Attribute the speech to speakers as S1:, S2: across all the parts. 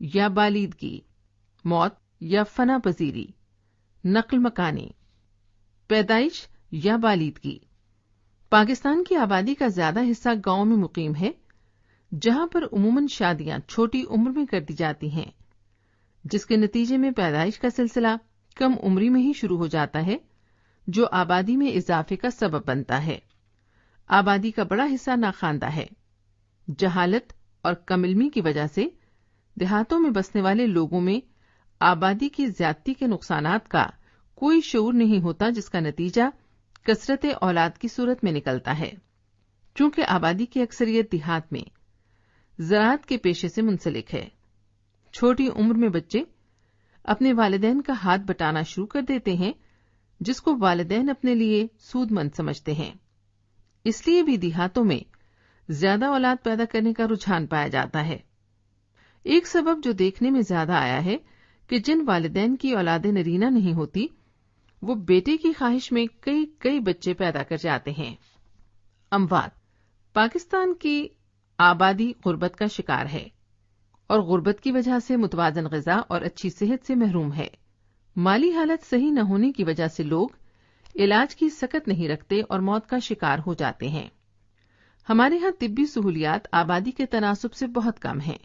S1: یا بالیدگی، موت یا فنا پذیری۔ نقل مکانی، پیدائش یا بالیدگی۔ پاکستان کی آبادی کا زیادہ حصہ گاؤں میں مقیم ہے، جہاں پر عموماً شادیاں چھوٹی عمر میں کر دی جاتی ہیں، جس کے نتیجے میں پیدائش کا سلسلہ کم عمری میں ہی شروع ہو جاتا ہے، جو آبادی میں اضافے کا سبب بنتا ہے۔ آبادی کا بڑا حصہ ناخواندہ ہے۔ جہالت اور کم علمی کی وجہ سے دیہاتوں میں بسنے والے لوگوں میں آبادی کی زیادتی کے نقصانات کا کوئی شعور نہیں ہوتا، جس کا نتیجہ کثرت اولاد کی صورت میں نکلتا ہے۔ چونکہ آبادی کی اکثریت دیہات میں زراعت کے پیشے سے منسلک ہے، چھوٹی عمر میں بچے اپنے والدین کا ہاتھ بٹانا شروع کر دیتے ہیں، جس کو والدین اپنے لیے سود مند سمجھتے ہیں۔ اس لیے بھی دیہاتوں میں زیادہ اولاد پیدا کرنے کا رجحان پایا جاتا ہے۔ ایک سبب جو دیکھنے میں زیادہ آیا ہے کہ جن والدین کی اولاد نرینہ نہیں ہوتی، وہ بیٹے کی خواہش میں کئی بچے پیدا کر جاتے ہیں۔ اموات، پاکستان کی آبادی غربت کا شکار ہے اور غربت کی وجہ سے متوازن غذا اور اچھی صحت سے محروم ہے۔ مالی حالت صحیح نہ ہونے کی وجہ سے لوگ علاج کی سکت نہیں رکھتے اور موت کا شکار ہو جاتے ہیں۔ ہمارے ہاں طبی سہولیات آبادی کے تناسب سے بہت کم ہیں۔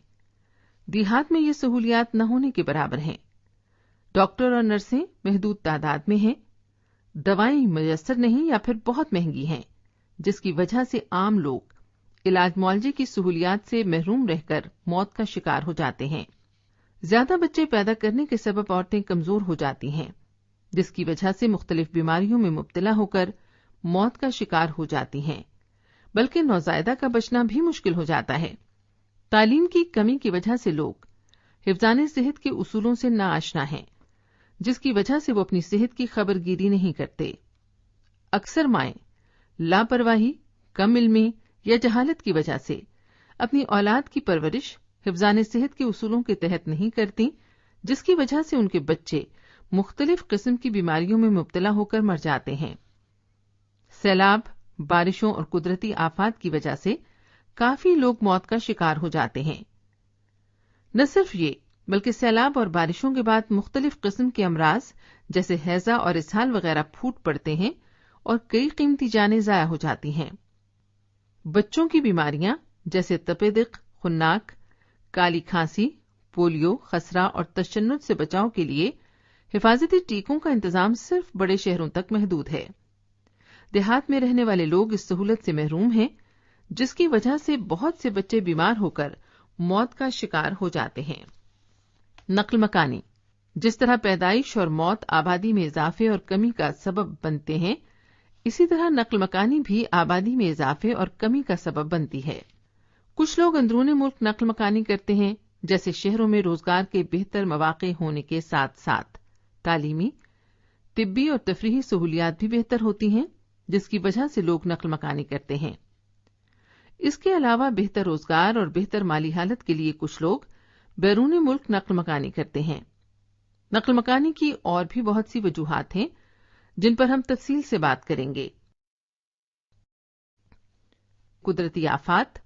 S1: دیہات میں یہ سہولیات نہ ہونے کے برابر ہیں۔ ڈاکٹر اور نرسیں محدود تعداد میں ہیں، دوائیں میسر نہیں یا پھر بہت مہنگی ہیں، جس کی وجہ سے عام لوگ علاج معالجے کی سہولیات سے محروم رہ کر موت کا شکار ہو جاتے ہیں۔ زیادہ بچے پیدا کرنے کے سبب عورتیں کمزور ہو جاتی ہیں، جس کی وجہ سے مختلف بیماریوں میں مبتلا ہو کر موت کا شکار ہو جاتی ہیں، بلکہ نوزائیدہ کا بچنا بھی مشکل ہو جاتا ہے۔ تعلیم کی کمی کی وجہ سے لوگ حفظان صحت کے اصولوں سے ناآشنا ہیں، جس کی وجہ سے وہ اپنی صحت کی خبرگیری نہیں کرتے۔ اکثر مائیں لاپرواہی، کم علمی یا جہالت کی وجہ سے اپنی اولاد کی پرورش حفظان صحت کے اصولوں کے تحت نہیں کرتی، جس کی وجہ سے ان کے بچے مختلف قسم کی بیماریوں میں مبتلا ہو کر مر جاتے ہیں۔ سیلاب، بارشوں اور قدرتی آفات کی وجہ سے کافی لوگ موت کا شکار ہو جاتے ہیں۔ نہ صرف یہ بلکہ سیلاب اور بارشوں کے بعد مختلف قسم کے امراض جیسے ہیضہ اور اسہال وغیرہ پھوٹ پڑتے ہیں اور کئی قیمتی جانیں ضائع ہو جاتی ہیں۔ بچوں کی بیماریاں جیسے تپیدق، خناک، کالی کھانسی، پولیو، خسرہ اور تشنج سے بچاؤ کے لیے حفاظتی ٹیکوں کا انتظام صرف بڑے شہروں تک محدود ہے۔ دیہات میں رہنے والے لوگ اس سہولت سے محروم ہیں، جس کی وجہ سے بہت سے بچے بیمار ہو کر موت کا شکار ہو جاتے ہیں۔ نقل مکانی، جس طرح پیدائش اور موت آبادی میں اضافے اور کمی کا سبب بنتے ہیں، اسی طرح نقل مکانی بھی آبادی میں اضافے اور کمی کا سبب بنتی ہے۔ کچھ لوگ اندرون ملک نقل مکانی کرتے ہیں، جیسے شہروں میں روزگار کے بہتر مواقع ہونے کے ساتھ ساتھ تعلیمی، طبی اور تفریحی سہولیات بھی بہتر ہوتی ہیں، جس کی وجہ سے لوگ نقل مکانی کرتے ہیں۔ اس کے علاوہ بہتر روزگار اور بہتر مالی حالت کے لیے کچھ لوگ بیرون ملک نقل مکانی کرتے ہیں۔ نقل مکانی کی اور بھی بہت سی وجوہات ہیں، جن پر ہم تفصیل سے بات کریں گے۔ قدرتی آفات،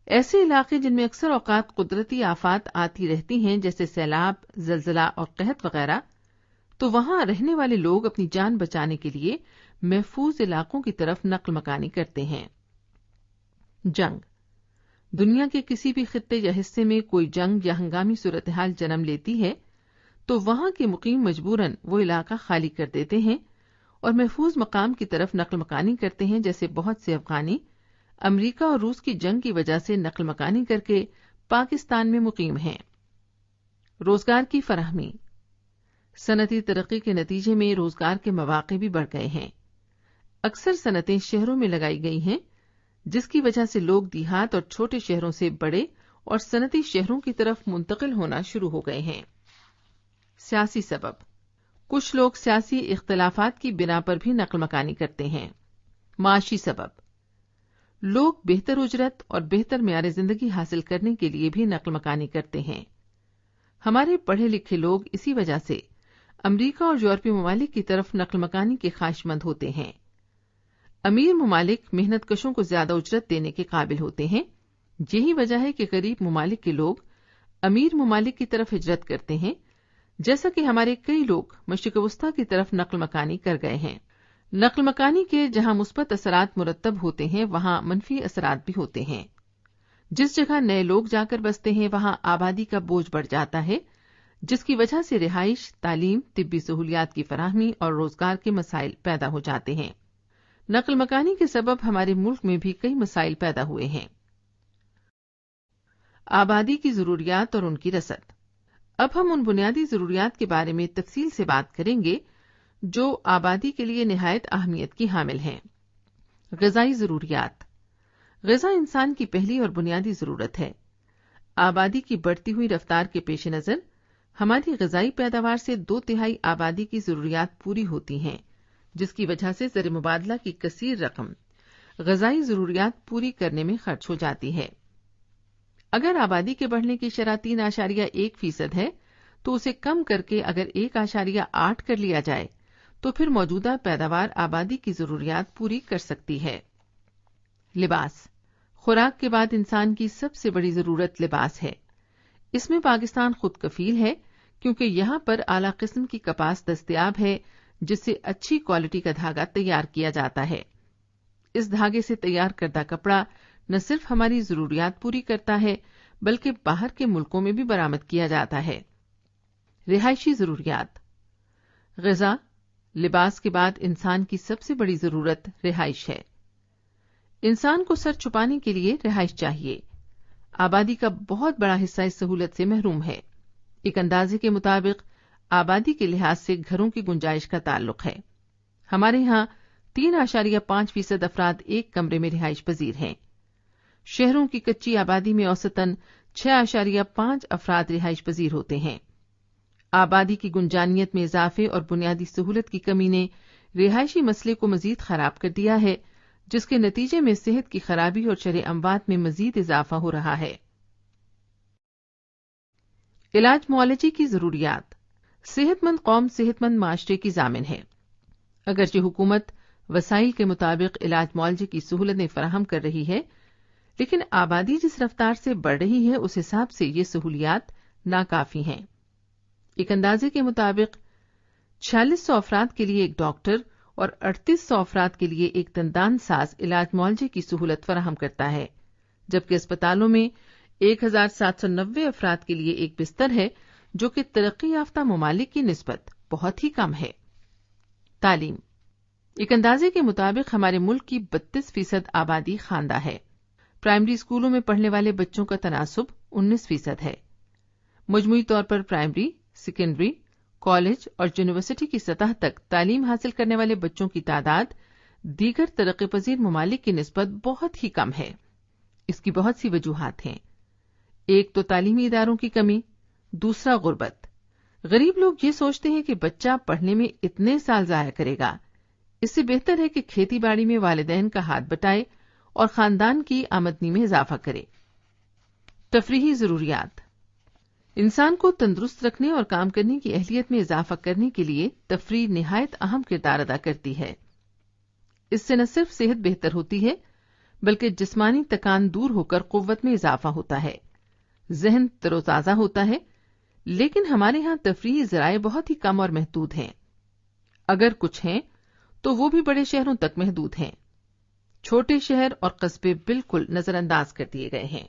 S1: ایسے علاقے جن میں اکثر اوقات قدرتی آفات آتی رہتی ہیں جیسے سیلاب، زلزلہ اور قحط وغیرہ، تو وہاں رہنے والے لوگ اپنی جان بچانے کے لیے محفوظ علاقوں کی طرف نقل مکانی کرتے ہیں۔ جنگ، دنیا کے کسی بھی خطے یا حصے میں کوئی جنگ یا ہنگامی صورتحال جنم لیتی ہے تو وہاں کے مقیم مجبوراً وہ علاقہ خالی کر دیتے ہیں اور محفوظ مقام کی طرف نقل مکانی کرتے ہیں، جیسے بہت سے افغانی امریکہ اور روس کی جنگ کی وجہ سے نقل مکانی کر کے پاکستان میں مقیم ہیں۔ روزگار کی فراہمی، صنعتی ترقی کے نتیجے میں روزگار کے مواقع بھی بڑھ گئے ہیں۔ اکثر صنعتیں شہروں میں لگائی گئی ہیں، جس کی وجہ سے لوگ دیہات اور چھوٹے شہروں سے بڑے اور صنعتی شہروں کی طرف منتقل ہونا شروع ہو گئے ہیں۔ سیاسی سبب، کچھ لوگ سیاسی اختلافات کی بنا پر بھی نقل مکانی کرتے ہیں۔ معاشی سبب، لوگ بہتر اجرت اور بہتر معیار زندگی حاصل کرنے کے لیے بھی نقل مکانی کرتے ہیں۔ ہمارے پڑھے لکھے لوگ اسی وجہ سے امریکہ اور یورپی ممالک کی طرف نقل مکانی کے خواہش مند ہوتے ہیں۔ امیر ممالک محنت کشوں کو زیادہ اجرت دینے کے قابل ہوتے ہیں، یہی وجہ ہے کہ غریب ممالک کے لوگ امیر ممالک کی طرف ہجرت کرتے ہیں، جیسا کہ ہمارے کئی لوگ مشرق وسطیٰ کی طرف نقل مکانی کر گئے ہیں۔ نقل مکانی کے جہاں مثبت اثرات مرتب ہوتے ہیں وہاں منفی اثرات بھی ہوتے ہیں۔ جس جگہ نئے لوگ جا کر بستے ہیں وہاں آبادی کا بوجھ بڑھ جاتا ہے، جس کی وجہ سے رہائش، تعلیم، طبی سہولیات کی فراہمی اور روزگار کے مسائل پیدا ہو جاتے ہیں۔ نقل مکانی کے سبب ہمارے ملک میں بھی کئی مسائل پیدا ہوئے ہیں۔ آبادی کی ضروریات اور ان کی رسد۔ اب ہم ان بنیادی ضروریات کے بارے میں تفصیل سے بات کریں گے جو آبادی کے لیے نہایت اہمیت کی حامل ہیں۔ غذائی ضروریات۔ غذا انسان کی پہلی اور بنیادی ضرورت ہے۔ آبادی کی بڑھتی ہوئی رفتار کے پیش نظر ہماری غذائی پیداوار سے 2/3 آبادی کی ضروریات پوری ہوتی ہیں، جس کی وجہ سے زر مبادلہ کی کثیر رقم غذائی ضروریات پوری کرنے میں خرچ ہو جاتی ہے۔ اگر آبادی کے بڑھنے کی شرح 3.1% ہے تو اسے کم کر کے اگر 1.8 کر لیا جائے تو پھر موجودہ پیداوار آبادی کی ضروریات پوری کر سکتی ہے۔ لباس۔ خوراک کے بعد انسان کی سب سے بڑی ضرورت لباس ہے۔ اس میں پاکستان خود کفیل ہے کیونکہ یہاں پر اعلیٰ قسم کی کپاس دستیاب ہے جس سے اچھی کوالٹی کا دھاگا تیار کیا جاتا ہے۔ اس دھاگے سے تیار کردہ کپڑا نہ صرف ہماری ضروریات پوری کرتا ہے بلکہ باہر کے ملکوں میں بھی برآمد کیا جاتا ہے۔ رہائشی ضروریات۔ غذا، لباس کے بعد انسان کی سب سے بڑی ضرورت رہائش ہے۔ انسان کو سر چھپانے کے لیے رہائش چاہیے۔ آبادی کا بہت بڑا حصہ اس سہولت سے محروم ہے۔ ایک اندازے کے مطابق آبادی کے لحاظ سے گھروں کی گنجائش کا تعلق ہے۔ ہمارے ہاں 3.5% افراد ایک کمرے میں رہائش پذیر ہیں۔ شہروں کی کچی آبادی میں اوسطاً 6.5 افراد رہائش پذیر ہوتے ہیں۔ آبادی کی گنجانیت میں اضافے اور بنیادی سہولت کی کمی نے رہائشی مسئلے کو مزید خراب کر دیا ہے، جس کے نتیجے میں صحت کی خرابی اور شرح اموات میں مزید اضافہ ہو رہا ہے۔ علاج معالجے کی ضروریات۔ صحت مند قوم صحت مند معاشرے کی ضامن ہے۔ اگرچہ حکومت وسائل کے مطابق علاج معالجے کی سہولتیں فراہم کر رہی ہے، لیکن آبادی جس رفتار سے بڑھ رہی ہے اس حساب سے یہ سہولیات ناکافی ہیں۔ ایک اندازے کے مطابق 4600 افراد کے لیے ایک ڈاکٹر اور 3800 افراد کے لیے ایک دندان ساز علاج معالجے کی سہولت فراہم کرتا ہے، جبکہ اسپتالوں میں 1790 افراد کے لیے ایک بستر ہے، جو کہ ترقی یافتہ ممالک کی نسبت بہت ہی کم ہے۔ تعلیم۔ ایک اندازے کے مطابق ہمارے ملک کی 32% آبادی خواندہ ہے۔ پرائمری اسکولوں میں پڑھنے والے بچوں کا تناسب 19% ہے۔ مجموعی طور پر پرائمری، سیکنڈری، کالج اور یونیورسٹی کی سطح تک تعلیم حاصل کرنے والے بچوں کی تعداد دیگر ترقی پذیر ممالک کی نسبت بہت ہی کم ہے۔ اس کی بہت سی وجوہات ہیں۔ ایک تو تعلیمی اداروں کی کمی، دوسرا غربت۔ غریب لوگ یہ سوچتے ہیں کہ بچہ پڑھنے میں اتنے سال ضائع کرے گا، اس سے بہتر ہے کہ کھیتی باڑی میں والدین کا ہاتھ بٹائے اور خاندان کی آمدنی میں اضافہ کرے۔ تفریحی ضروریات۔ انسان کو تندرست رکھنے اور کام کرنے کی اہلیت میں اضافہ کرنے کے لیے تفریح نہایت اہم کردار ادا کرتی ہے۔ اس سے نہ صرف صحت بہتر ہوتی ہے بلکہ جسمانی تکان دور ہو کر قوت میں اضافہ ہوتا ہے، ذہن تر و تازہ ہوتا ہے، لیکن ہمارے ہاں تفریحی ذرائع بہت ہی کم اور محدود ہیں۔ اگر کچھ ہیں تو وہ بھی بڑے شہروں تک محدود ہیں۔ چھوٹے شہر اور قصبے بالکل نظر انداز کر دیے گئے ہیں۔